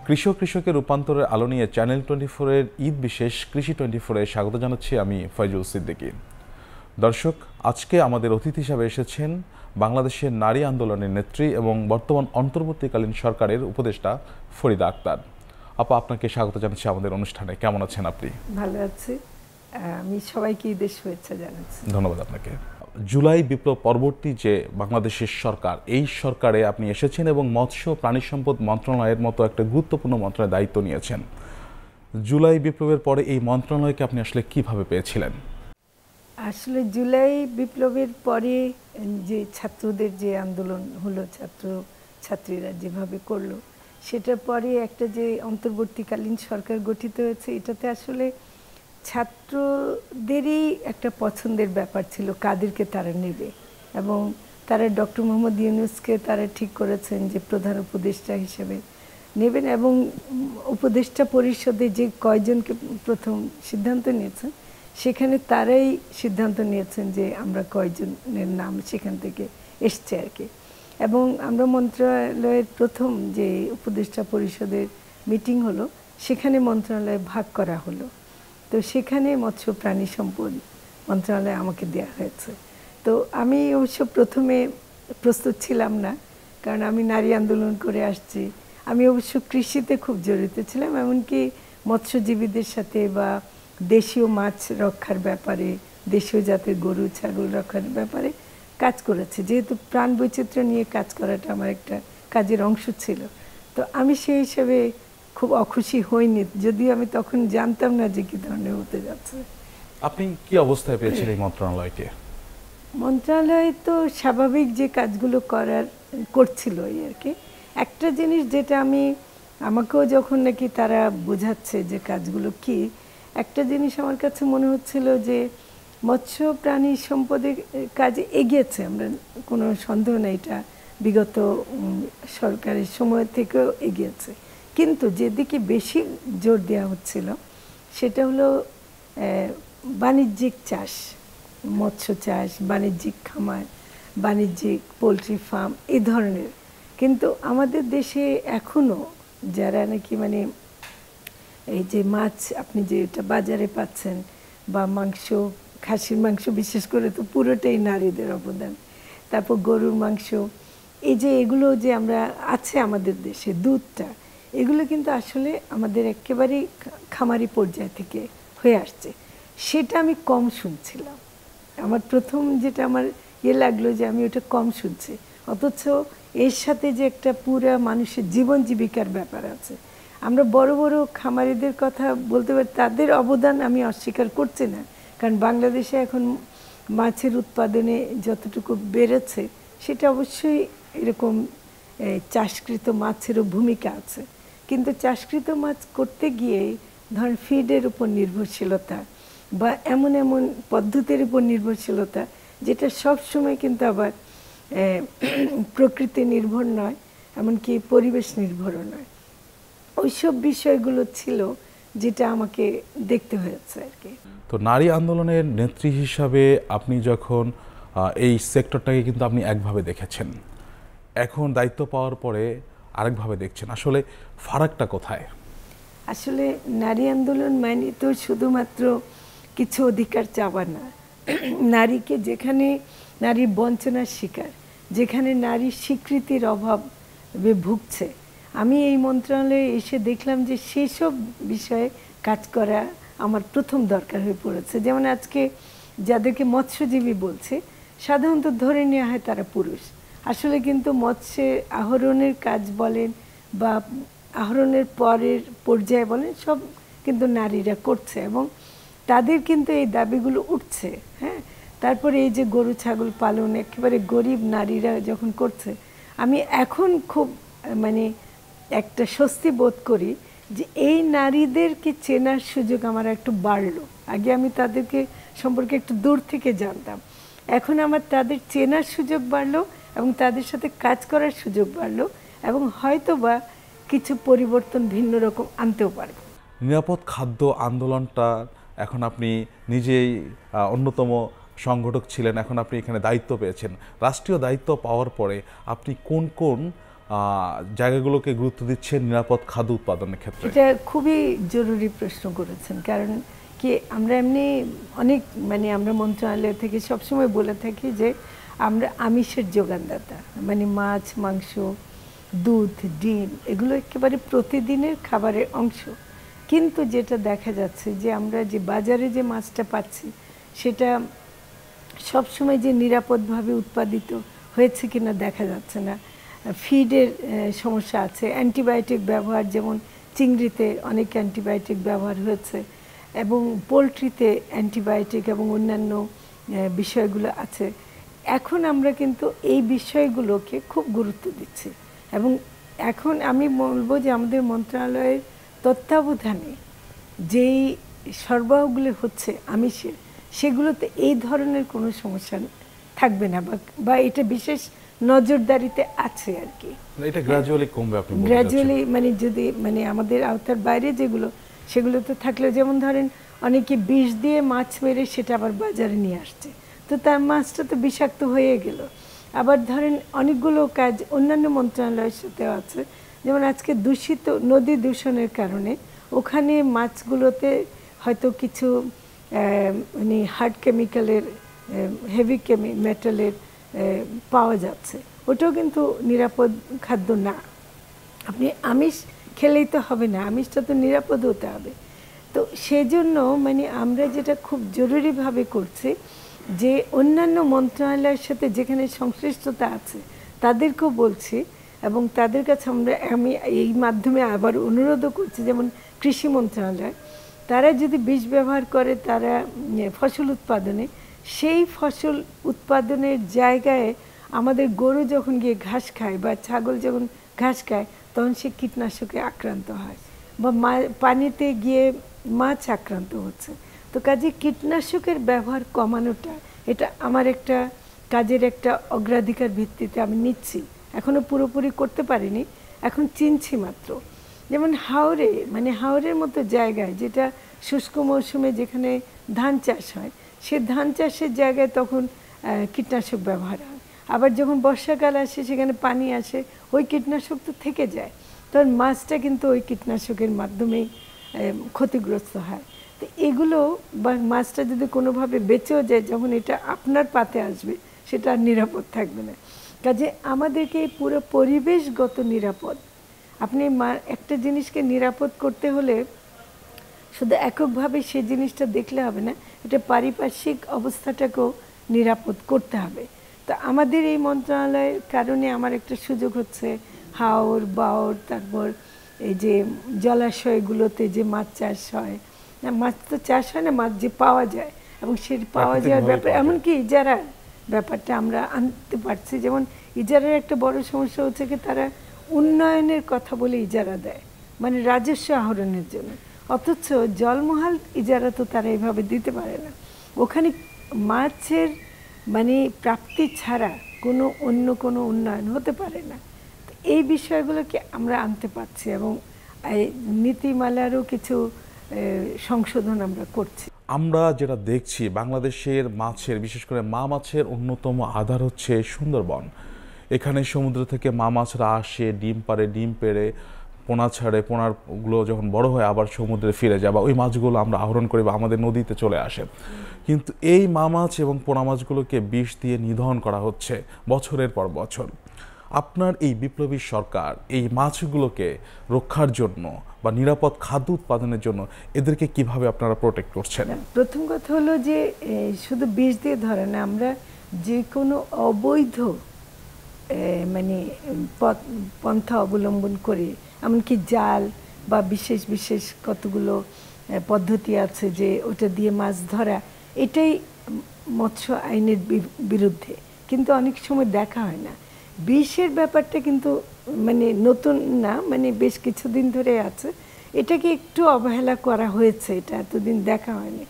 কৃষকের রূপান্তরের আলো নিয়ে চ্যানেল 24-এর ঈদ বিশেষ কৃষি 24-এ স্বাগত জানাচ্ছি আমি ফয়জুল সিদ্দিকী। দর্শক, আজকে আমাদের অতিথি হিসাবে এসেছেন বাংলাদেশের নারী আন্দোলনের নেত্রী এবং বর্তমান অন্তর্বর্তীকালীন সরকারের উপদেষ্টা ফরিদা আক্তার। আপা, আপনাকে স্বাগত জানাচ্ছি আমাদের অনুষ্ঠানে। কেমন আছেন আপনি? ভালো আছি। আমি সবাইকে ঈদের শুভেচ্ছা জানাচ্ছি। ধন্যবাদ আপনাকে। জুলাই বিপ্লব পরবর্তী যে বাংলাদেশের সরকার, এই সরকারে আপনি এসেছেন এবং মৎস্য প্রাণী সম্পদ মন্ত্রণালয়ের মতো একটা গুরুত্বপূর্ণ মন্ত্রণালয়ের দায়িত্ব নিয়েছেন। জুলাই বিপ্লবের পরে এই মন্ত্রণালয়কে আপনি আসলে কিভাবে পেয়েছিলেন? আসলে জুলাই বিপ্লবের পরে যে ছাত্রদের যে আন্দোলন হলো, ছাত্রীরা যেভাবে করলো, সেটার পরে একটা যে অন্তর্বর্তীকালীন সরকার গঠিত হয়েছে, এটাতে আসলে ছাত্রদেরই একটা পছন্দের ব্যাপার ছিল কাদেরকে তারা নেবে, এবং তারা ডক্টর মোহাম্মদ ইউনূসকে তারা ঠিক করেছেন যে প্রধান উপদেষ্টা হিসেবে নেবেন, এবং উপদেষ্টা পরিষদে যে কয়জনকে প্রথম সিদ্ধান্ত নিয়েছেন সেখানে তারাই সিদ্ধান্ত নিয়েছেন যে আমরা কয়জনের নাম সেখান থেকে এসছে আর কি। এবং আমরা মন্ত্রণালয়ের প্রথম যে উপদেষ্টা পরিষদের মিটিং হলো, সেখানে মন্ত্রণালয় ভাগ করা হলো। তো সেখানে মৎস্য প্রাণী সম্পদ মন্ত্রণালয় আমাকে দেওয়া হয়েছে। তো আমি অবশ্য প্রথমে প্রস্তুত ছিলাম না, কারণ আমি নারী আন্দোলন করে আসছি। আমি অবশ্য কৃষিতে খুব জড়িত ছিলাম, এমনকি মৎস্যজীবীদের সাথে বা দেশীয় মাছ রক্ষার ব্যাপারে, দেশীয় জাতের গরু ছাগল রক্ষার ব্যাপারে কাজ করেছি, যেহেতু প্রাণ বৈচিত্র্য নিয়ে কাজ করাটা আমার একটা কাজের অংশ ছিল। তো আমি সেই হিসেবে খুব অখুশি হইনি, যদিও আমি তখন জানতাম না যে কি ধরনের হতে যাচ্ছে। আপনি কি অবস্থায় পেয়েছিলেন এই মন্ত্রণালয়কে? মন্ত্রণালয় তো স্বাভাবিক যে কাজগুলো করছিল আর কি। একটা জিনিস যেটা আমাকেও যখন নাকি তারা বোঝাচ্ছে যে কাজগুলো কি, একটা জিনিস আমার কাছে মনে হচ্ছিল যে মৎস্য প্রাণী সম্পদের কাজে এগিয়েছে, আমরা কোনো সন্দেহ নেই, এটা বিগত সরকারের সময় থেকেও এগিয়েছে। কিন্তু যেদিকে বেশি জোর দেওয়া হচ্ছিল সেটা হলো বাণিজ্যিক চাষ, মৎস্য চাষ, বাণিজ্যিক খামার, বাণিজ্যিক পোলট্রি ফার্ম, এই ধরনের। কিন্তু আমাদের দেশে এখনও যারা নাকি এই যে মাছ আপনি যেটা বাজারে পাচ্ছেন, বা মাংস, খাসির মাংস বিশেষ করে তো পুরোটাই নারীদের অবদান, তারপর গরুর মাংস, এই যে এগুলো যে আমরা আছে আমাদের দেশে, দুধটা, এগুলো কিন্তু আসলে আমাদের একেবারেই খামারি পর্যায় থেকে হয়ে আসছে। সেটা আমি কম শুনছিলাম। আমার প্রথম যেটা আমার লাগলো যে আমি ওটা কম শুনছি, অথচ এর সাথে যে একটা পুরা মানুষের জীবন জীবিকার ব্যাপার আছে। আমরা বড় বড় খামারিদের কথা বলতে পারি, তাদের অবদান আমি অস্বীকার করছি না, কারণ বাংলাদেশে এখন মাছের উৎপাদনে যতটুকু বেড়েছে সেটা অবশ্যই এরকম চাষকৃত মাছেরও ভূমিকা আছে। কিন্তু চাষকৃত মাছ করতে গিয়ে ধরেন ফিডের উপর নির্ভরশীলতা বা এমন এমন পদ্ধতির উপর নির্ভরশীলতা, যেটা সব সময় কিন্তু আবার প্রকৃতি নির্ভর নয়, এমনকি পরিবেশ নির্ভরও নয়। ওইসব বিষয়গুলো ছিল যেটা আমাকে দেখতে হয়েছে আর কি। তো নারী আন্দোলনের নেত্রী হিসাবে আপনি যখন এই সেক্টরটাকে কিন্তু আপনি একভাবে দেখেছেন, এখন দায়িত্ব পাওয়ার পরে আরেকভাবে দেখছেন, আসলে ফারাকটা কোথায়? আসলে নারী আন্দোলন মানে তো শুধুমাত্র কিছু অধিকার চাওয়া না। নারীকে যেখানে নারীর বঞ্চনার শিকার, যেখানে নারীর স্বীকৃতির অভাবে ভুগছে, আমি এই মন্ত্রণালয়ে এসে দেখলাম যে সেসব বিষয়ে কাজ করা আমার প্রথম দরকার হয়ে পড়েছে। যেমন আজকে যাদেরকে মৎস্যজীবী বলছে, সাধারণত ধরে নেওয়া হয় তারা পুরুষ, আসলে কিন্তু মৎস্যের আহরণের কাজ বলেন বা আহরণের পরের পর্যায়ে বলেন, সব কিন্তু নারীরা করছে, এবং তাদের কিন্তু এই দাবিগুলো উঠছে। হ্যাঁ, তারপরে এই যে গরু ছাগল পালন একেবারে গরিব নারীরা যখন করছে, আমি এখন খুব একটা স্বস্তি বোধ করি যে এই নারীদেরকে চেনার সুযোগ আমার একটু বাড়লো। আগে আমি তাদেরকে সম্পর্কে একটু দূর থেকে জানতাম, এখন আমার তাদের চেনার সুযোগ বাড়লো এবং তাদের সাথে কাজ করার সুযোগ বাড়লো, এবং হয়তো বা কিছু পরিবর্তন ভিন্ন রকম আনতেও পারবো। নিরাপদ খাদ্য আন্দোলনটা এখন আপনি নিজেই অন্যতম সংগঠক ছিলেন, এখন আপনি এখানে দায়িত্ব পেয়েছেন। রাষ্ট্রীয় দায়িত্ব পাওয়ার পরে আপনি কোন কোন জায়গাগুলোকে গুরুত্ব দিচ্ছেন নিরাপদ খাদ্য উৎপাদনের ক্ষেত্রে? এটা খুবই জরুরি প্রশ্ন করেছেন, কারণ কি আমরা এমনি অনেক মানে আমরা মন্ত্রণালয় থেকে সবসময় বলে থাকি যে আমরা আমিষের যোগানদাতা, মানে মাছ, মাংস, দুধ, ডিম এগুলো একেবারে প্রতিদিনের খাবারের অংশ। কিন্তু যেটা দেখা যাচ্ছে যে আমরা যে বাজারে যে মাছটা পাচ্ছি সেটা সবসময় যে নিরাপদভাবে উৎপাদিত হয়েছে কিনা দেখা যাচ্ছে না। ফিডের সমস্যা আছে, অ্যান্টিবায়োটিক ব্যবহার, যেমন চিংড়িতে অনেক অ্যান্টিবায়োটিক ব্যবহার হয়েছে এবং পোলট্রিতে অ্যান্টিবায়োটিক এবং অন্যান্য বিষয়গুলো আছে। এখন আমরা কিন্তু এই বিষয়গুলোকে খুব গুরুত্ব দিচ্ছি এবং এখন আমি বলবো যে আমাদের মন্ত্রণালয়ের তত্ত্বাবধানে যেই সরবরাহগুলো হচ্ছে আমিষের, সেগুলোতে এই ধরনের কোনো সমস্যা থাকবে না বা এটা বিশেষ নজরদারিতে আছে আর কি। এটা গ্র্যাজুয়ালি কমবে, আপনি বলতে গ্র্যাজুয়ালি মানে যদি মানে আমাদের আওতার বাইরে যেগুলো সেগুলোতে থাকলে, যেমন ধরেন অনেকে বিষ দিয়ে মাছ মেরে সেটা আবার বাজারে নিয়ে আসছে, তো তার মাছটা তো বিষাক্ত হয়ে গেল। আবার ধরেন অনেকগুলো কাজ অন্যান্য মন্ত্রণালয়ের সাথেও আছে, যেমন আজকে দূষিত নদী দূষণের কারণে ওখানে মাছগুলোতে হয়তো কিছু মানে হার্ড কেমিক্যালের, হেভি মেটালের পাওয়া যাচ্ছে, ওটাও কিন্তু নিরাপদ খাদ্য না। আপনি আমিষ খেলেই তো হবে না, আমিষটা তো নিরাপদ হতে হবে। তো সেজন্য মানে আমরা যেটা খুব জরুরিভাবে করছি যে অন্যান্য মন্ত্রণালয়ের সাথে যেখানে সংশ্লিষ্টতা আছে তাদেরকেও বলছি এবং তাদের কাছে আমি এই মাধ্যমে আবার অনুরোধও করছি, যেমন কৃষি মন্ত্রণালয় তারা যদি বীজ ব্যবহার করে তারা ফসল উৎপাদনে, সেই ফসল উৎপাদনের জায়গায় আমাদের গরু যখন গিয়ে ঘাস খায় বা ছাগল যখন ঘাস খায় তখন সে কীটনাশকে আক্রান্ত হয় বা পানিতে গিয়ে মাছ আক্রান্ত হচ্ছে। তো কাজে কীটনাশকের ব্যবহার কমানোটা এটা আমার একটা কাজের একটা অগ্রাধিকার ভিত্তিতে আমি নিচ্ছি। এখনও পুরোপুরি করতে পারিনি, এখন চিনছি মাত্র। যেমন হাওরে, মানে হাওরের মতো জায়গায় যেটা শুষ্ক মৌসুমে যেখানে ধান চাষ হয়, সে ধান চাষের জায়গায় তখন কীটনাশক ব্যবহার হয়। আবার যখন বর্ষাকাল আসে সেখানে পানি আসে, ওই কীটনাশক তো থেকে যায়, তখন মাছটা কিন্তু ওই কীটনাশকের মাধ্যমেই ক্ষতিগ্রস্ত হয়। তো এগুলো বা মাছটা যদি কোনোভাবে বেঁচেও যায়, যখন এটা আপনার পাতে আসবে সেটা আর নিরাপদ থাকবে না। কাজে আমাদেরকে পুরো পরিবেশগত নিরাপদ, আপনি একটা জিনিসকে নিরাপদ করতে হলে শুধু এককভাবে সেই জিনিসটা দেখলে হবে না, এটা পারিপার্শ্বিক অবস্থাটাকেও নিরাপদ করতে হবে। তো আমাদের এই মন্ত্রণালয়ের কারণে আমার একটা সুযোগ হচ্ছে হাওর, বাওর, তারপর এই যে জলাশয়গুলোতে যে মাছ চাষ হয়, মাছ তো চাষ হয় না, মাছ যে পাওয়া যায় এবং সে পাওয়া যাওয়ার ব্যাপারে এমনকি ইজারার ব্যাপারটা আমরা আনতে পারছি। যেমন ইজারার একটা বড় সমস্যা হচ্ছে কি তারা উন্নয়নের কথা বলে ইজারা দেয়, মানে রাজস্ব আহরণের জন্য, অথচ জলমহাল ইজারা তো তারা এভাবে দিতে পারে না। ওখানে মাছের মানে প্রাপ্তি ছাড়া অন্য কোনো উন্নয়ন হতে পারে না। এই বিষয়গুলোকে আমরা আনতে পারছি এবং নীতিমালারও কিছু সংশোধন আমরা করছি। আমরা যেটা দেখছি বাংলাদেশের মাছের, বিশেষ করে মা মাছের অন্যতম আধার হচ্ছে সুন্দরবন। এখানে সমুদ্র থেকে মা মাছরা আসে, ডিম পাড়ে, ডিম পেড়ে পোনা ছাড়ে, পোনারগুলো যখন বড় হয় আবার সমুদ্রে ফিরে যায় বা ওই মাছগুলো আমরা আহরণ করি বা আমাদের নদীতে চলে আসে। কিন্তু এই মা মাছ এবং পোনা মাছগুলোকে বিষ দিয়ে নিধন করা হচ্ছে বছরের পর বছর। আপনার এই বিপ্লবী সরকার এই মাছগুলোকে রক্ষার জন্য বা নিরাপদ খাদ্য উৎপাদনের জন্য এদেরকে কিভাবে আপনারা প্রোটেক্ট করছেন? প্রথম কথা হলো যে শুধু বিষ দিয়ে ধরে না, আমরা যে কোনো অবৈধ মানে পন্থা অবলম্বন করে, এমনকি জাল বা বিশেষ বিশেষ কতগুলো পদ্ধতি আছে যে ওটা দিয়ে মাছ ধরা, এটাই মৎস্য আইনের বিরুদ্ধে, কিন্তু অনেক সময় দেখা হয় না। বিষের ব্যাপারটা কিন্তু মানে নতুন না, মানে বেশ কিছুদিন ধরে আছে, এটাকে একটু অবহেলা করা হয়েছে, এটা এতদিন দেখা হয়নি।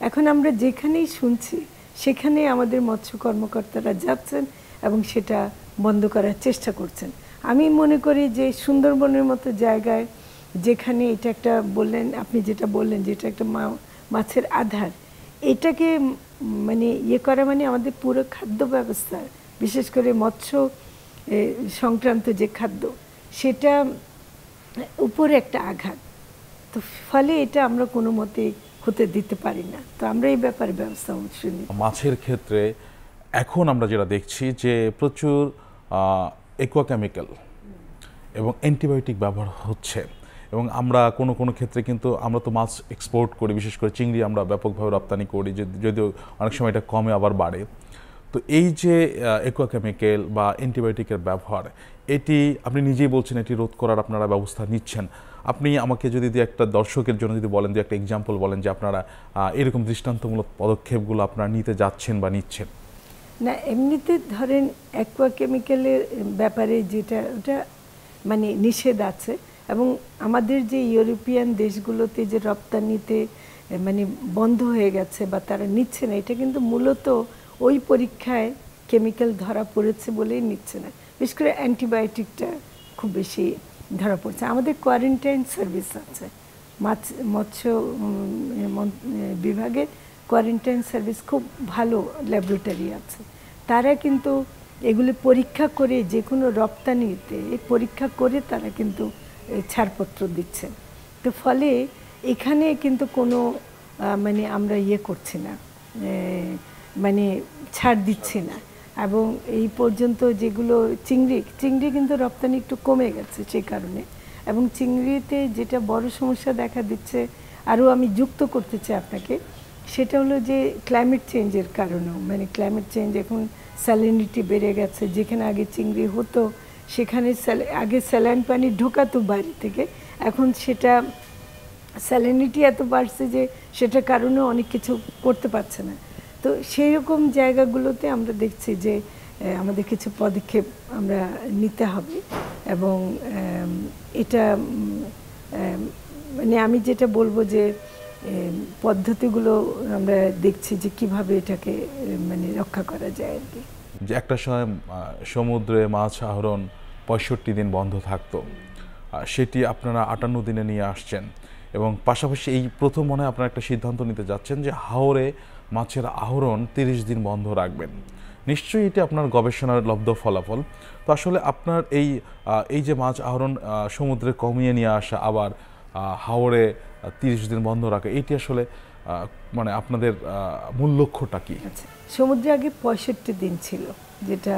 এখন আমরা যেখানেই শুনছি সেখানেই আমাদের মৎস্য কর্মকর্তারা যাচ্ছেন এবং সেটা বন্ধ করার চেষ্টা করছেন। আমি মনে করি যে সুন্দরবনের মতো জায়গায় যেখানে এটা একটা বললেন, আপনি যেটা বললেন যেটা একটা মাছের আধার, এটাকে মানে করা মানে আমাদের পুরো খাদ্য ব্যবস্থা, বিশেষ করে মৎস্য সংক্রান্ত যে খাদ্য, সেটা উপরে একটা আঘাত। তো ফলে এটা আমরা কোনো মতে হতে দিতে পারি না। তো আমরা এই ব্যাপারে ব্যবস্থা অবশ্যই নিই। মাছের ক্ষেত্রে এখন আমরা যেটা দেখছি যে প্রচুর অ্যাকুয়াকেমিক্যাল এবং অ্যান্টিবায়োটিক ব্যবহার হচ্ছে, এবং আমরা কোনো কোনো ক্ষেত্রে কিন্তু আমরা তো মাছ এক্সপোর্ট করি, বিশেষ করে চিংড়ি আমরা ব্যাপকভাবে রপ্তানি করি, যদিও অনেক সময় এটা কমে আবার বাড়ে। তো এই যে অ্যাকুয়াকেমিক্যাল বা অ্যান্টিবায়োটিকের ব্যবহার, এটি আপনি নিজেই বলছেন এটি রোধ করার আপনারা ব্যবস্থা নিচ্ছেন। আপনি আমাকে যদি একটা দর্শকের জন্য যদি বলেন, যে একটা এক্সাম্পল বলেন যে আপনারা এরকম দৃষ্টান্তমূলক পদক্ষেপগুলো আপনারা নিতে যাচ্ছেন বা নিচ্ছেন। না, এমনিতে ধরেন অ্যাকুয়াকেমিক্যালের ব্যাপারে যেটা ওটা মানে নিষেধ আছে, এবং আমাদের যে ইউরোপিয়ান দেশগুলোতে যে রপ্তানিতে মানে বন্ধ হয়ে গেছে বা তারা নিচ্ছে না, এটা কিন্তু মূলত ওই পরীক্ষায় কেমিক্যাল ধরা পড়েছে বলেই নিচ্ছে না। বিশেষ করে অ্যান্টিবায়োটিকটা খুব বেশি ধরা পড়ছে। আমাদের কোয়ারেন্টাইন সার্ভিস আছে, মৎস্য বিভাগের কোয়ারেন্টাইন সার্ভিস খুব ভালো ল্যাবরেটরি আছে। তারা কিন্তু এগুলি পরীক্ষা করে, যে কোনো রপ্তানিতে পরীক্ষা করে তারা কিন্তু ছাড়পত্র দিচ্ছেন। তো ফলে এখানে কিন্তু কোনো মানে আমরা করছি না, মানে ছাড় দিচ্ছি না। এবং এই পর্যন্ত যেগুলো চিংড়ি কিন্তু রপ্তানি একটু কমে গেছে সেই কারণে। এবং চিংড়িতে যেটা বড় সমস্যা দেখা দিচ্ছে, আরও আমি যুক্ত করতে চাই আপনাকে, সেটা হলো যে ক্লাইমেট চেঞ্জের কারণেও, মানে ক্লাইমেট চেঞ্জ, এখন স্যালিনিটি বেড়ে গেছে। যেখানে আগে চিংড়ি হতো সেখানে আগে স্যালাইন পানি ঢোকাতো বাইরে থেকে, এখন সেটা স্যালিনিটি এত বাড়ছে যে সেটার কারণে অনেক কিছু করতে পারছে না। তো সেই রকম জায়গাগুলোতে আমরা দেখছি যে আমাদের কিছু পদক্ষেপ আমরা নিতে হবে। এবং এটা মানে আমি যেটা বলবো যে পদ্ধতিগুলো আমরা দেখছি যে কিভাবে এটাকে মানে রক্ষা করা যায় আর কি। যে একটা সময় সমুদ্রে মাছ আহরণ 65 দিন বন্ধ থাকতো, সেটি আপনারা 58 দিনে নিয়ে আসছেন, এবং পাশাপাশি এই প্রথম মনে হয় আপনারা একটা সিদ্ধান্ত নিতে যাচ্ছেন যে হাওরে মাছের আহরণ 30 দিন বন্ধ রাখবেন। নিশ্চয়ই এটি আপনার গবেষণার লব্ধ ফলাফল। তো আসলে আপনার এই যে মাছ আহরণ সমুদ্রে কমিয়ে নিয়ে আসা, আবার হাওরে 30 দিন বন্ধ রাখা, এটি আসলে মানে আপনাদের মূল লক্ষ্যটা কি? আচ্ছা, সমুদ্রে আগে 65 দিন ছিল, যেটা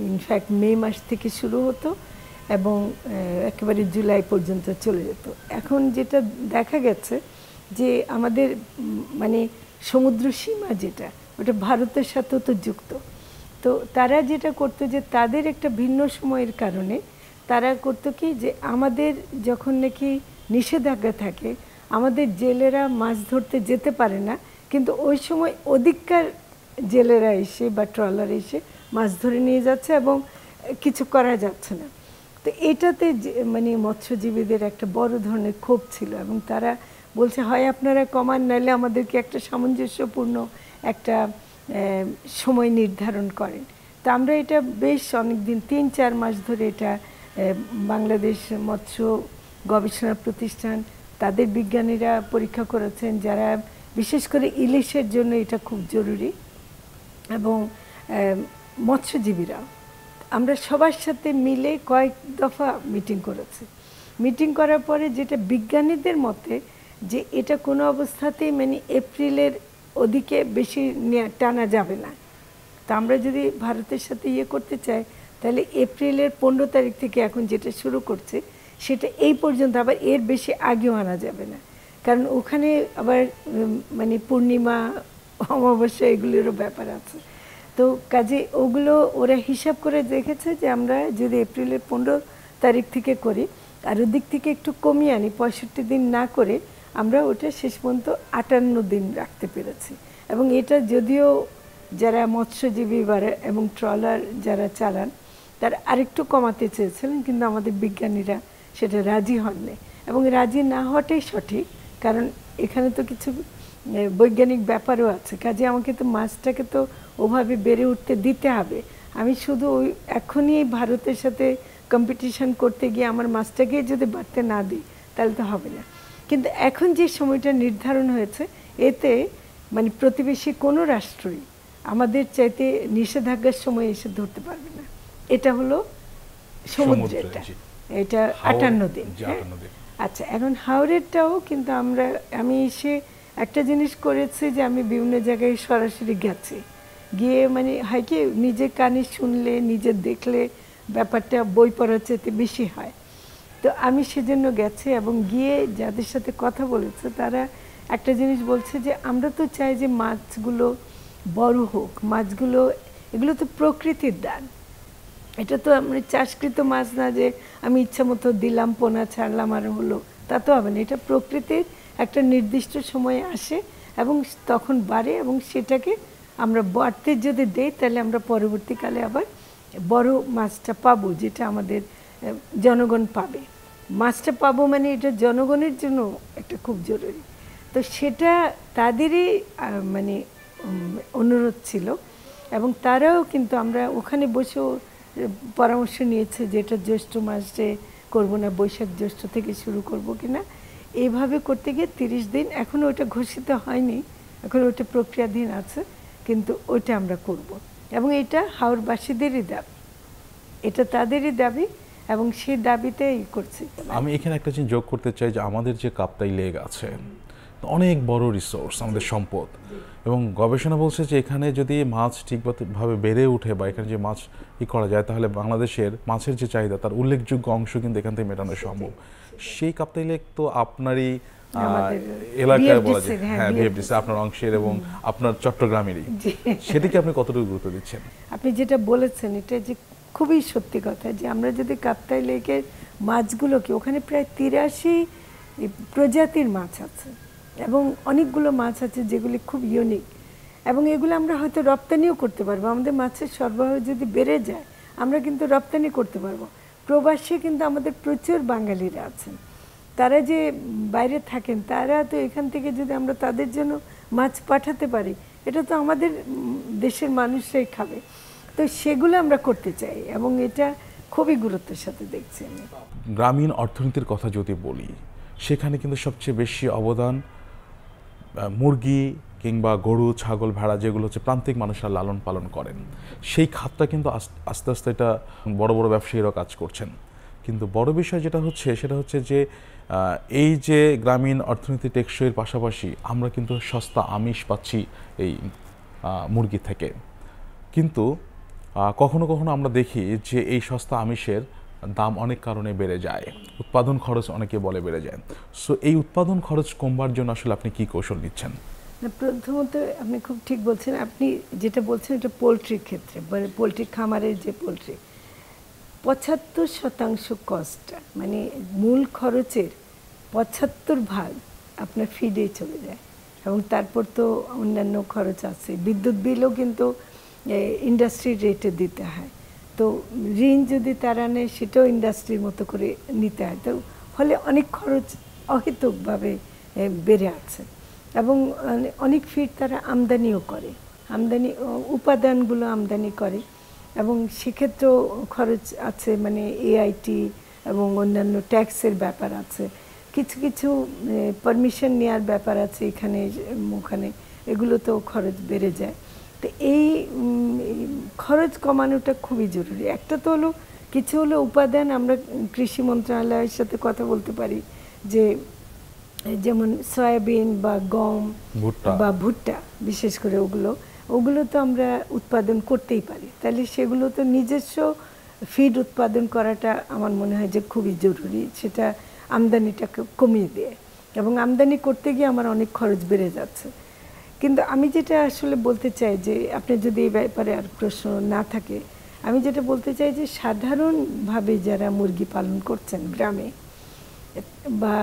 ইনফ্যাক্ট মে মাস থেকে শুরু হতো এবং একেবারে জুলাই পর্যন্ত চলে যেত। এখন যেটা দেখা গেছে যে আমাদের মানে সমুদ্র সীমা যেটা, ওটা ভারতের সাথেও তো যুক্ত। তো তারা যেটা করতো যে তাদের একটা ভিন্ন সময়ের কারণে তারা করতো কি, যে আমাদের যখন নাকি নিষেধাজ্ঞা থাকে, আমাদের জেলেরা মাছ ধরতে যেতে পারে না, কিন্তু ওই সময় অধিককার জেলেরা এসে বা ট্রলার এসে মাছ ধরে নিয়ে যাচ্ছে এবং কিছু করা যাচ্ছে না। তো এটাতে মানে মৎস্যজীবীদের একটা বড় ধরনের ক্ষোভ ছিল, এবং তারা বলছে হয় আপনারা কমান, নাইলে আমাদেরকে একটা সামঞ্জস্যপূর্ণ একটা সময় নির্ধারণ করেন। তো আমরা এটা বেশ অনেক দিন, 3-4 মাস ধরে এটা বাংলাদেশ মৎস্য গবেষণা প্রতিষ্ঠান, তাদের বিজ্ঞানীরা পরীক্ষা করেছেন, যারা বিশেষ করে ইলিশের জন্য এটা খুব জরুরি, এবং মৎস্যজীবীরা, আমরা সবার সাথে মিলে কয়েক দফা মিটিং করেছি। মিটিং করার পরে যেটা বিজ্ঞানীদের মতে, যে এটা কোনো অবস্থাতেই মানে এপ্রিলের ওদিকে বেশি টানা যাবে না। তা আমরা যদি ভারতের সাথে করতে চাই, তাহলে এপ্রিলের 15 তারিখ থেকে এখন যেটা শুরু করছে সেটা এই পর্যন্ত, আবার এর বেশি আগেও আনা যাবে না, কারণ ওখানে আবার মানে পূর্ণিমা, অমাবস্যা এগুলোরও ব্যাপার আছে। তো কাজে ওগুলো ওরা হিসাব করে দেখেছে যে আমরা যদি এপ্রিলের 15 তারিখ থেকে করি, আর ওদিক থেকে একটু কমিয়ে আনি, 65 দিন না করে আমরা ওটা শেষ পর্যন্ত 58 দিন রাখতে পেরেছি। এবং এটা যদিও যারা মৎস্যজীবী এবং ট্রলার যারা চালান, তারা আরেকটু কমাতে চেয়েছিলেন, কিন্তু আমাদের বিজ্ঞানীরা সেটা রাজি হননি। এবং রাজি না হওয়াটাই সঠিক, কারণ এখানে তো কিছু বৈজ্ঞানিক ব্যাপারও আছে। কাজে আমাকে তো মাছটাকে তো ওভাবে বেড়ে উঠতে দিতে হবে। আমি শুধু ওই এখনই ভারতের সাথে কম্পিটিশন করতে গিয়ে আমার মাছটাকে যদি বাড়তে না দিই, তাহলে তো হবে না। কিন্তু এখন যে সময়টা নির্ধারণ হয়েছে, এতে মানে প্রতিবেশী কোনো রাষ্ট্রই আমাদের চাইতে নিষেধাজ্ঞার সময় এসে ধরতে পারবে না। এটা হলো সমুদ্রেরটা, জি। এটা হাওর, 58 দিন। জি, হ্যাঁ? 58 দিন। আচ্ছা, এখন হাওরেরটাও কিন্তু আমি এসে একটা জিনিস করেছি যে আমি বিভিন্ন জায়গায় সরাসরি গেছি, গিয়ে মানে হয় কি নিজে কানে শুনলে নিজে দেখলে ব্যাপারটা বই পড়ার চাইতে বেশি হয়। তো আমি সেজন্য গেছি এবং গিয়ে যাদের সাথে কথা বলেছে তারা একটা জিনিস বলছে যে আমরা তো চাই যে মাছগুলো বড় হোক, মাছগুলো এগুলো তো প্রকৃতির দান, এটা তো আমরা চাষকৃত মাছ না যে আমি ইচ্ছা মতো দিলাম, পোনা ছাড়লাম আর হলো, তা তো হবে না। এটা প্রকৃতির একটা নির্দিষ্ট সময়ে আসে এবং তখন বাড়ে এবং সেটাকে আমরা বাড়তে যদি দেই তাহলে আমরা পরবর্তীকালে আবার বড় মাছটা পাবো, যেটা আমাদের জনগণ পাবে। মাছটা পাবো মানে এটা জনগণের জন্য একটা খুব জরুরি। তো সেটা তাদেরই মানে অনুরোধ ছিল এবং তারাও কিন্তু আমরা ওখানে বসেও পরামর্শ নিয়েছে যে এটা জ্যৈষ্ঠ মাসে করবো না, বৈশাখ জ্যৈষ্ঠ থেকে শুরু করব কিনা। এইভাবে করতে গিয়ে 30 দিন, এখনও ওটা ঘোষিত হয়নি, এখন ওটা প্রক্রিয়াধীন আছে, কিন্তু ওইটা আমরা করব। এবং এটা হাওরবাসীদেরই দাবি, এটা তাদেরই দাবি এবং সেই দাবিতেই করছি। আমি এখানে একটা জিনিস যোগ করতে চাই যে আমাদের যে কাপ্তাই লেক আছে অনেক বড় রিসোর্স, আমাদের সম্পদ, এবং গবেষণা বলছে যে এখানে যদি মাছ ঠিকভাবে বেড়ে ওঠে বা এখানে যে মাছ করা যায় তাহলে বাংলাদেশের মাছের যে চাহিদা তার উল্লেখযোগ্য অংশ কিন্তু এখান থেকে মেটানো সম্ভব। সেই কাপ্তাই লেক তো আপনারই এলাকায় বলা যায়, হ্যাঁ বিএফডিসি আপনার অংশের এবং আপনার চট্টগ্রামেরই, সেটাকে আপনি কতটুকু গুরুত্ব দিচ্ছেন? আপনি যেটা বলেছেন এটা যে খুবই সত্যি কথা, যে আমরা যদি কাপ্তাই লেকের মাছগুলোকে, ওখানে প্রায় 83 প্রজাতির মাছ আছে এবং অনেকগুলো মাছ আছে যেগুলি খুব ইউনিক, এবং এগুলো আমরা হয়তো রপ্তানিও করতে পারবো। আমাদের মাছের সরবরাহ যদি বেড়ে যায় আমরা কিন্তু রপ্তানি করতে পারবো। প্রবাসী কিন্তু আমাদের প্রচুর বাঙালিরা আছেন, তারা যে বাইরে থাকেন তারা তো এখান থেকে যদি আমরা তাদের জন্য মাছ পাঠাতে পারি, এটা তো আমাদের দেশের মানুষরাই খাবে। তো সেগুলো আমরা করতে চাই এবং এটা খুবই গুরুত্বের সাথে দেখছি আমি। গ্রামীণ অর্থনীতির কথা যদি বলি, সেখানে কিন্তু সবচেয়ে বেশি অবদান মুরগি কিংবা গরু, ছাগল, ভেড়া, যেগুলো হচ্ছে প্রান্তিক মানুষরা লালন পালন করেন, সেই খাতটা কিন্তু আস্তে আস্তে এটা বড় বড় ব্যবসায়ীরাও কাজ করছেন। কিন্তু বড় বিষয় যেটা হচ্ছে সেটা হচ্ছে যে এই যে গ্রামীণ অর্থনীতি টেকসইয়ের পাশাপাশি আমরা কিন্তু সস্তা আমিষ পাচ্ছি এই মুরগি থেকে, কিন্তু কখনো কখনো আমরা দেখি যে এই সস্তা আমিষের দাম অনেক কারণে বেড়ে যায়, উৎপাদন খরচ অনেকে বলে বেড়ে যায়। সো এই উৎপাদন খরচ কমবার জন্য আসলে আপনি কি কৌশল নিচ্ছেন? প্রথমত আপনি খুব ঠিক বলছেন, আপনি যেটা বলছেন এটা পোলট্রির ক্ষেত্রে, মানে পোলট্রি খামারের যে পোলট্রি, 75% কস্টটা মানে মূল খরচের 75% আপনার ফিডেই চলে যায় এবং তারপর তো অন্যান্য খরচ আছে, বিদ্যুৎ বিলও কিন্তু ইন্ডাস্ট্রির রেটে দিতে হয়, তো ঋণ যদি তারা নেয় সেটাও ইন্ডাস্ট্রির মতো করে নিতে হয়, তো ফলে অনেক খরচ অহেতুকভাবে বেড়ে আছে। এবং অনেক ফিড তারা আমদানিও করে, আমদানি উপাদানগুলো আমদানি করে এবং সেক্ষেত্রেও খরচ আছে, মানে এআইটি এবং অন্যান্য ট্যাক্সের ব্যাপার আছে, কিছু কিছু পারমিশন নেওয়ার ব্যাপার আছে এখানে ওখানে, এগুলো তো খরচ বেড়ে যায়। তো এই খরচ কমানোটা খুবই জরুরি। একটা তো হলো কিছু হলো উপাদান, আমরা কৃষি মন্ত্রণালয়ের সাথে কথা বলতে পারি যে যেমন সয়াবিন বা গম বা ভুট্টা, বিশেষ করে ওগুলো তো আমরা উৎপাদন করতেই পারি, তাহলে সেগুলো তো নিজস্ব ফিড উৎপাদন করাটা আমার মনে হয় যে খুবই জরুরি, সেটা আমদানিটাকে কমিয়ে দেয় এবং আমদানি করতে গিয়ে আমার অনেক খরচ বেড়ে যাচ্ছে। কিন্তু আমি যেটা আসলে বলতে চাই যে আপনার যদি এই ব্যাপারে আর প্রশ্ন না থাকে, আমি যেটা বলতে চাই যে সাধারণভাবে যারা মুরগি পালন করছেন গ্রামে বা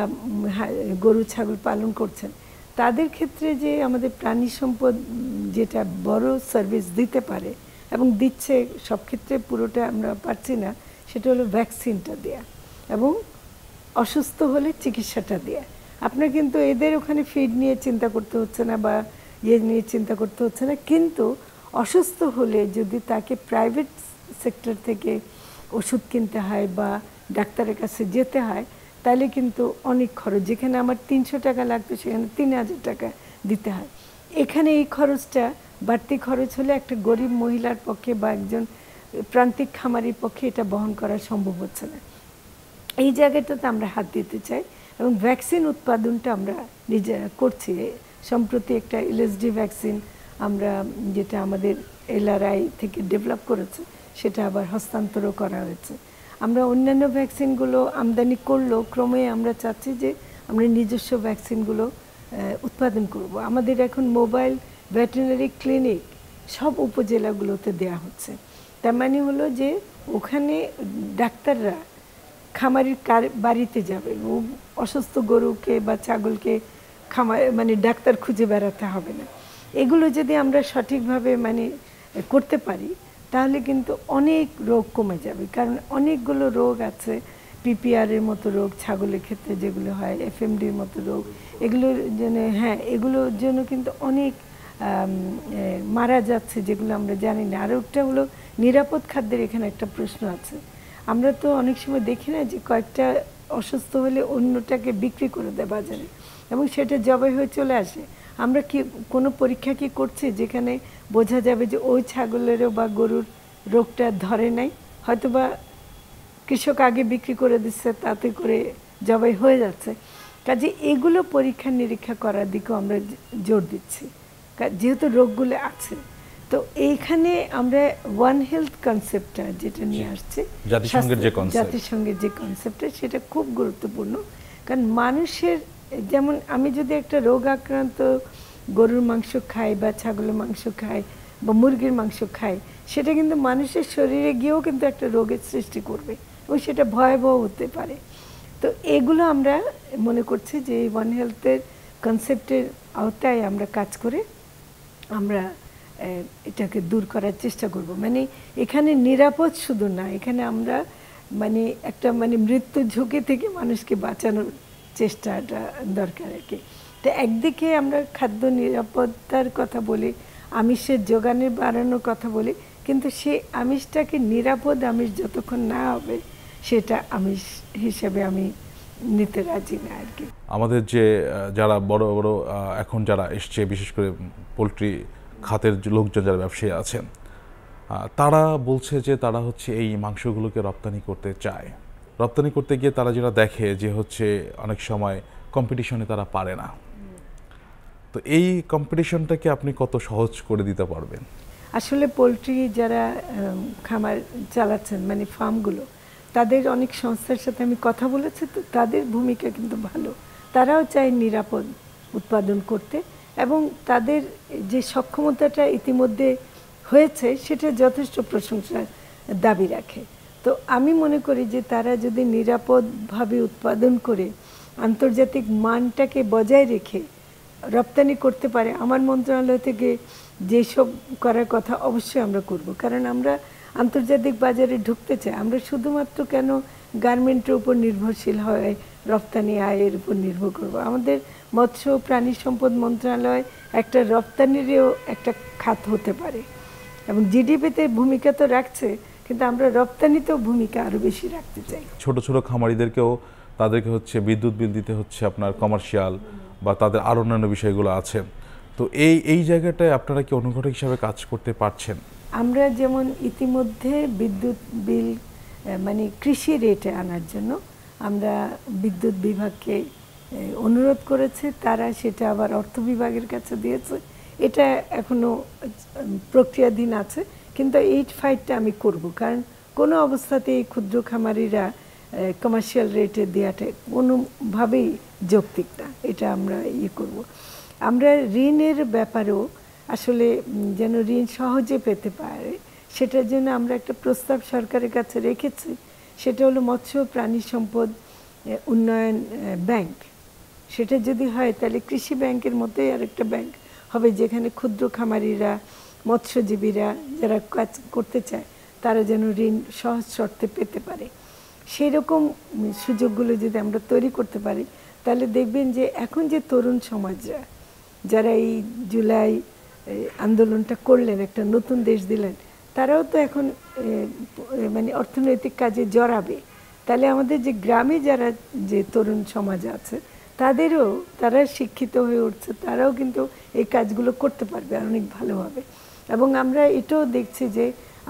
গরু ছাগল পালন করছেন, তাদের ক্ষেত্রে যে আমাদের প্রাণী সম্পদ যেটা বড় সার্ভিস দিতে পারে এবং দিচ্ছে, সব ক্ষেত্রে পুরোটা আমরা পারছি না, সেটা হলো ভ্যাকসিনটা দেয়া এবং অসুস্থ হলে চিকিৎসাটা দেয়া। আপনার কিন্তু এদের ওখানে ফিড নিয়ে চিন্তা করতে হচ্ছে না বা নিয়ে চিন্তা করতে হচ্ছে না, কিন্তু অসুস্থ হলে যদি তাকে প্রাইভেট সেক্টর থেকে ওষুধ কিনতে হয় বা ডাক্তারের কাছে যেতে হয়, তাহলে কিন্তু অনেক খরচ, যেখানে আমার 300 টাকা লাগতো সেখানে 3000 টাকা দিতে হয়। এখানে এই খরচটা, বাড়তি খরচ হলে একটা গরিব মহিলার পক্ষে বা একজন প্রান্তিক খামারির পক্ষে এটা বহন করা সম্ভব হচ্ছে না। এই জায়গাটাতে আমরা হাত দিতে চাই এবং ভ্যাকসিন উৎপাদনটা আমরা নিজেরা করছি। সম্প্রতি একটা এলএসডি ভ্যাকসিন আমরা যেটা আমাদের এলআরআই থেকে ডেভেলপ করেছে সেটা আবার হস্তান্তরও করা হয়েছে। আমরা অন্যান্য ভ্যাকসিনগুলো আমদানি করলেও ক্রমে আমরা চাচ্ছি যে আমরা নিজস্ব ভ্যাকসিনগুলো উৎপাদন করব। আমাদের এখন মোবাইল ভেটেরিনারি ক্লিনিক সব উপজেলাগুলোতে দেয়া হচ্ছে। তার মানে হলো যে ওখানে ডাক্তাররা খামারির বাড়িতে যাবে, অসুস্থ গরুকে বা ছাগলকে মানে ডাক্তার খুঁজে বেড়াতে হবে না। এগুলো যদি আমরা সঠিকভাবে মানে করতে পারি তাহলে কিন্তু অনেক রোগ কমে যাবে। কারণ অনেকগুলো রোগ আছে, পিপিআরের মতো রোগ ছাগলের ক্ষেত্রে যেগুলো হয়, এফএমডির মতো রোগ, এগুলোর জন্য এগুলোর জন্য কিন্তু অনেক মারা যাচ্ছে যেগুলো আমরা জানি না। আর একটা হলো নিরাপদ খাদ্যের এখানে একটা প্রশ্ন আছে। আমরা তো অনেক সময় দেখি না যে কয়েকটা অসুস্থ হলে অন্যটাকে বিক্রি করে দেয় বাজারে এবং সেটা জবাই হয়ে চলে আসে। আমরা কি কোনো পরীক্ষা কি করছি যেখানে বোঝা যাবে যে ওই ছাগলেরও বা গরুর রোগটা ধরে নাই, হয়তো বা কৃষক আগে বিক্রি করে দিচ্ছে, তাতে করে জবাই হয়ে যাচ্ছে। কাজে এগুলো পরীক্ষা নিরীক্ষা করার দিকেও আমরা জোর দিচ্ছি যেহেতু রোগগুলো আছে। তো এইখানে আমরা ওয়ান হেলথ কনসেপ্টটা যেটা নিয়ে আসছে, জাতিসংঘের যে কনসেপ্টটা, সেটা খুব গুরুত্বপূর্ণ। কারণ মানুষের যেমন আমি যদি একটা রোগ আক্রান্ত গরুর মাংস খাই বা ছাগলের মাংস খাই বা মুরগির মাংস খাই, সেটা কিন্তু মানুষের শরীরে গিয়েও কিন্তু একটা রোগের সৃষ্টি করবে এবং সেটা ভয়াবহ হতে পারে। তো এগুলো আমরা মনে করছি যে এই ওয়ান হেলথের কনসেপ্টের আওতায় আমরা কাজ করে আমরা এটাকে দূর করার চেষ্টা করব। মানে এখানে নিরাপদ শুধু না, এখানে আমরা মানে একটা মানে মৃত্যু ঝুঁকি থেকে মানুষকে বাঁচানোর চেষ্টাটা দরকার আর কি। তো একদিকে আমরা খাদ্য নিরাপত্তার কথা বলি, আমিষের যোগানের বাড়ানোর কথা বলি, কিন্তু সেই আমিষটাকে নিরাপদ আমিষ যতক্ষণ না হবে সেটা আমিষ হিসেবে আমি নিতে রাজি না আর কি। আমাদের যে যারা বড় বড় এখন যারা এসছে, বিশেষ করে পোলট্রি খাতের লোকজন যারা ব্যবসায়ী আছেন, তারা বলছে যে তারা হচ্ছে এই মাংসগুলোকে রপ্তানি করতে চায়। রপ্তানি করতে গিয়ে তারা যেটা দেখে যে হচ্ছে অনেক সময় কম্পিটিশনে তারা পারে না। তো এই কম্পিটিশনটাকে আপনি কত সহজ করে দিতে পারবেন? আসলে পোলট্রি যারা খামার চালাচ্ছেন মানে ফার্মগুলো, তাদের অনেক সংস্থার সাথে আমি কথা বলেছি, তো তাদের ভূমিকা কিন্তু ভালো। তারাও চায় নিরাপদ উৎপাদন করতে এবং তাদের যে সক্ষমতাটা ইতিমধ্যে হয়েছে সেটা যথেষ্ট প্রশংসার দাবি রাখে। তো আমি মনে করি যে তারা যদি নিরাপদভাবে উৎপাদন করে আন্তর্জাতিক মানটাকে বজায় রেখে রপ্তানি করতে পারে, আমার মন্ত্রণালয় থেকে যেসব করার কথা অবশ্যই আমরা করব। কারণ আমরা আন্তর্জাতিক বাজারে ঢুকতে চাই। আমরা শুধুমাত্র কেন গার্মেন্টের উপর নির্ভরশীল হয় রপ্তানি আয়ের উপর নির্ভর করব? আমাদের মৎস্য প্রাণী সম্পদ মন্ত্রণালয় একটা রপ্তানিরও একটা খাত হতে পারে এবং জিডিপিতে ভূমিকা তো রাখছে, কিন্তু আমরা রপ্তানিতেও ভূমিকা আরও বেশি রাখতে চাই। ছোট ছোট খামারিদেরকেও তাদেরকে হচ্ছে বিদ্যুৎ বিল দিতে হচ্ছে, আপনার কমার্শিয়াল বা তাদের আরও অন্যান্য বিষয়গুলো আছে। তো এই জায়গাটায় আপনারা কি অনুঘটক হিসাবে কাজ করতে পারছেন? আমরা যেমন ইতিমধ্যে বিদ্যুৎ বিল মানে কৃষি রেটে আনার জন্য আমরা বিদ্যুৎ বিভাগকে অনুরোধ করেছি, তারা সেটা আবার অর্থ বিভাগের কাছে দিয়েছে। এটা এখনো প্রক্রিয়াধীন আছে, কিন্তু এই ফাইটটা আমি করব। কারণ কোনো অবস্থাতেই ক্ষুদ্র খামারিরা কমার্শিয়াল রেটে দেওয়াটা কোনোভাবেই যৌক্তিক না, এটা আমরা করব। আমরা ঋণের ব্যাপারেও আসলে যেন ঋণ সহজে পেতে পারে সেটার জন্য আমরা একটা প্রস্তাব সরকারের কাছে রেখেছি। সেটা হলো মৎস্য প্রাণী সম্পদ উন্নয়ন ব্যাংক। সেটা যদি হয় তাহলে কৃষি ব্যাংকের মতোই আরেকটা ব্যাংক হবে, যেখানে ক্ষুদ্র খামারিরা, মৎস্যজীবীরা যারা কাজ করতে চায় তারা যেন ঋণ সহজ শর্তে পেতে পারে। সেই রকম সুযোগগুলো যদি আমরা তৈরি করতে পারি তাহলে দেখবেন যে এখন যে তরুণ সমাজরা যারা এই জুলাই আন্দোলনটা করলেন, একটা নতুন দেশ দিলেন, তারাও তো এখন মানে অর্থনৈতিক কাজে জড়াবে। তাহলে আমাদের যে গ্রামে যারা যে তরুণ সমাজ আছে তারা শিক্ষিত হয়ে উঠছে, তারাও কিন্তু এই কাজগুলো করতে পারবে আর অনেক ভালোভাবে। এবং আমরা এটাও দেখছি যে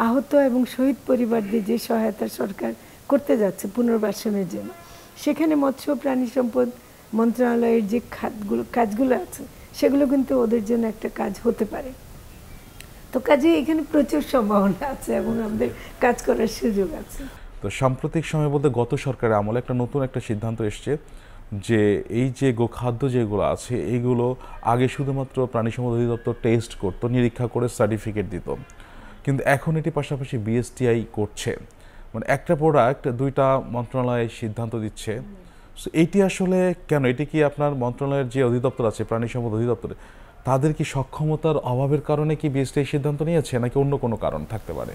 আহত এবং শহীদ পরিবারদের যে সহায়তা সরকার করতে যাচ্ছে পুনর্বাসনের জন্য, সেখানে মৎস্য প্রাণী সম্পদ মন্ত্রণালয়ের যে কাজগুলো আছে সেগুলো কিন্তু ওদের জন্য একটা কাজ হতে পারে। তো কাজে এখানে প্রচুর সম্ভাবনা আছে এবং আমাদের কাজ করার সুযোগ আছে। তো সাম্প্রতিক সময় বলতে গত সরকারের আমলে একটা নতুন একটা সিদ্ধান্ত এসছে যে এই যে গোখাদ্য যেগুলো আছে এইগুলো আগে শুধুমাত্র প্রাণী সম্পদ অধিদপ্তর টেস্ট করতো, নিরীক্ষা করে সার্টিফিকেট দিত, কিন্তু এখন এটি পাশাপাশি বিএসটিআই করছে, মানে একটা প্রোডাক্ট দুইটা মন্ত্রণালয় সিদ্ধান্ত দিচ্ছে। সো এইটি আসলে কেন? এটি কি আপনার মন্ত্রণালয়ের যে অধিদপ্তর আছে প্রাণী সম্পদ অধিদপ্তরে, তাদের কি সক্ষমতার অভাবের কারণে কি বিএসটিআই সিদ্ধান্ত নিয়েছে, নাকি অন্য কোনো কারণ থাকতে পারে?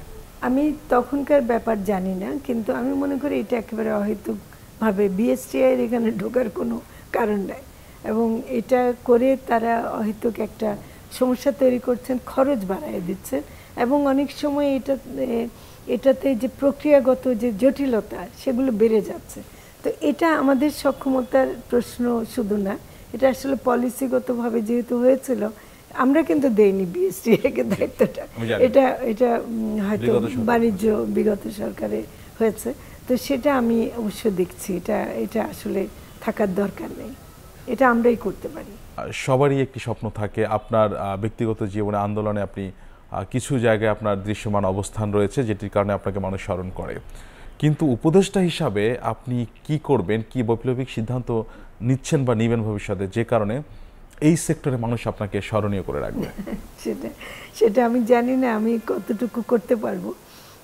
আমি তখনকার ব্যাপার জানি না, কিন্তু আমি মনে করি এটা একেবারে অহেতুকভাবে বিএসটিআই এর এখানে ঢোকার কোনো কারণ নাই, এবং এটা করে তারা অহেতুক একটা সমস্যা তৈরি করছেন, খরচ বাড়ায় দিচ্ছেন, এবং অনেক সময় এটাতে যে প্রক্রিয়াগত যে জটিলতা সেগুলো বেড়ে যাচ্ছে। তো এটা আমাদের সক্ষমতার প্রশ্ন শুধু না, এটা আসলে পলিসিগতভাবে যেহেতু হয়েছিল, আমরা কিন্তু দেইনি বিএসটিআইকে দায়িত্বটা, এটা এটা হয়তো বাণিজ্য বিগত সরকারে হয়েছে। তো সেটা আমি অবশ্য দেখছি এটা আসলে থাকার দরকার নেই, এটা আমরাই করতে পারি। সবারই একটি স্বপ্ন থাকে। আপনার ব্যক্তিগত জীবনে আন্দোলনে আপনি কিছু জায়গায় আপনার দৃশ্যমান অবস্থান রয়েছে যেটির কারণে আপনাকে মানুষ স্মরণ করে, কিন্তু উপদেষ্টা হিসাবে আপনি কি করবেন, কি বৈপ্লবিক সিদ্ধান্ত নিচ্ছেন বা নেবেন ভবিষ্যতে, যে কারণে এই সেক্টরে মানুষ আপনাকে স্মরণীয় করে রাখবে? সেটা আমি জানি না আমি কতটুকু করতে পারবো,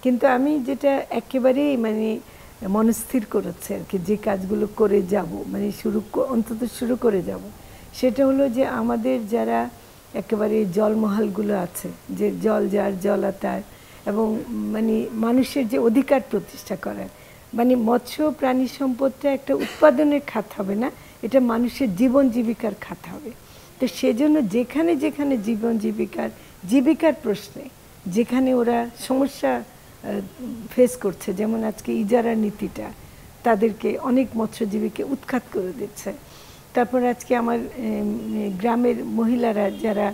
কিন্তু আমি যেটা একেবারেই মানে মনস্থির করেছে আর কি, যে কাজগুলো করে যাব, মানে অন্তত শুরু করে যাব, সেটা হলো যে আমাদের যারা একেবারে জলমহলগুলো আছে, যে জল যার জলা তার, এবং মানে মানুষের যে অধিকার প্রতিষ্ঠা করার, মানে মৎস্য প্রাণী সম্পদটা একটা উৎপাদনের খাত হবে না, এটা মানুষের জীবন জীবিকার খাত হবে। তো সেজন্য যেখানে যেখানে জীবিকার প্রশ্নে যেখানে ওরা সমস্যা ফেস করছে, যেমন আজকে ইজারা নীতিটা তাদেরকে অনেক মৎস্যজীবীকে উৎখাত করে দিচ্ছে, তারপর আজকে আমার গ্রামের মহিলারা যারা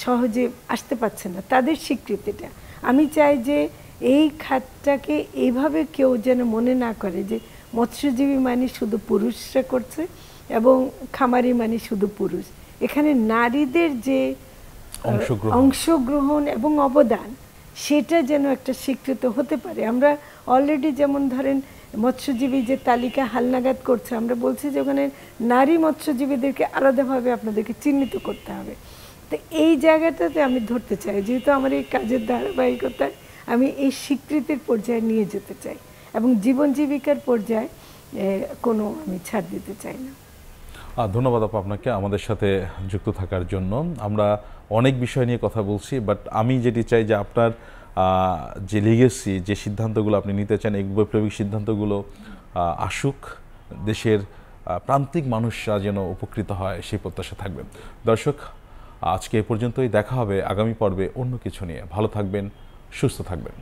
সহজে আসতে পারছে না তাদের স্বীকৃতিটা, আমি চাই যে এই খাতটাকে এইভাবে কেউ যেন মনে না করে যে মৎস্যজীবী মানে শুধু পুরুষরা করছে এবং খামারি মানে শুধু পুরুষ। এখানে নারীদের যে অংশগ্রহণ এবং অবদান, সেটা যেন একটা স্বীকৃত হতে পারে। আমরা অলরেডি যেমন ধরেন মৎস্যজীবী যে তালিকা হালনাগাদ করছে, আমরা বলছি যে ওখানে নারী মৎস্যজীবীদেরকে আলাদাভাবে আপনাদেরকে চিহ্নিত করতে হবে। তো এই জায়গাটাতে আমি ধরতে চাই, যেহেতু আমার এই কাজের ধারাবাহিকতায় আমি এই স্বীকৃতির পর্যায়ে নিয়ে যেতে চাই, এবং জীবন জীবিকার পর্যায়ে কোনো আমি ছাড় দিতে চাই না। ধন্যবাদ আপু আপনাকে আমাদের সাথে যুক্ত থাকার জন্য। আমরা অনেক বিষয় নিয়ে কথা বলছি, বাট আমি যেটি চাই যে আপনার যে লিগেসি, যে সিদ্ধান্তগুলো আপনি নিতে চান, এই বৈপ্লবিক সিদ্ধান্তগুলো আসুক, দেশের প্রান্তিক মানুষরা যেন উপকৃত হয় সেই প্রত্যাশা থাকবে। দর্শক, আজকে এ পর্যন্তই, দেখা হবে আগামী পর্বে অন্য কিছু নিয়ে। ভালো থাকবেন, সুস্থ থাকবেন।